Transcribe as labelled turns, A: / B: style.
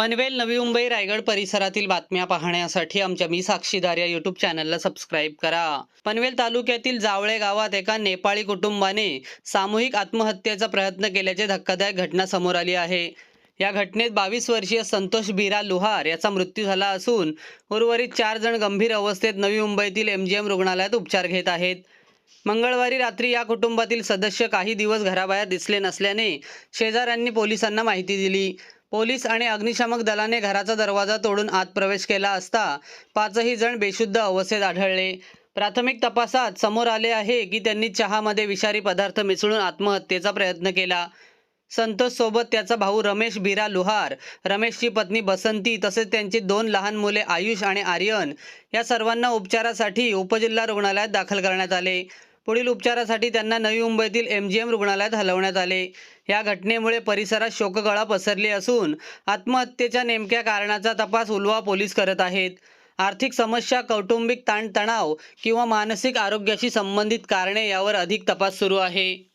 A: पनवेल, नवी मुंबई, रायगड परिसरातील बातम्या पाहण्यासाठी आमच्या मी साक्षीदार या यूट्यूब चॅनलला सबस्क्राईब करा. पनवेल तालुक्यातील जावळे गावात एका नेपाळी कुटुंबाने सामूहिक आत्महत्येचा प्रयत्न केल्याची धक्कादायक घटना समोर आली आहे. या घटनेत 22 वर्षीय संतोष बिरा लुहार याचा मृत्यू झाला असून उर्वरित 4 जण गंभीर अवस्थेत नवी मुंबईतील MGM रुग्णालयात उपचार घेत आहेत. मंगळवारी रात्री या कुटुंबातील सदस्य काही दिवस घराबाहेर दिसले नसल्याने शेजाऱ्यांनी पोलिसांना माहिती दिली. पोलीस आणि अग्निशामक दलाने घराचा दरवाजा तोडून आत प्रवेश केला असता 5ही जण बेशुद्ध अवस्थेत आढळले. प्राथमिक तपासात समोर आले आहे की त्यांनी चहामध्ये विषारी पदार्थ मिसळून आत्महत्येचा प्रयत्न केला. संतोष सोबत त्याचा भाऊ रमेश बिरा लुहार, रमेशची पत्नी बसंती तसेच त्यांची 2 लहान मुले आयुष आणि आर्यन या सर्वांना उपचारासाठी उपजिल्हा रुग्णालयात दाखल करण्यात आले. पुढील उपचारासाठी त्यांना नवी मुंबईतील MGM रुग्णालयात हलवण्यात आले. या घटनेमुळे परिसरात शोककळा पसरली असून आत्महत्येच्या नेमक्या कारणाचा तपास उलवा पोलीस करत आहेत. आर्थिक समस्या, कौटुंबिक ताणतणाव किंवा मानसिक आरोग्याशी संबंधित कारणे यावर अधिक तपास सुरू आहे.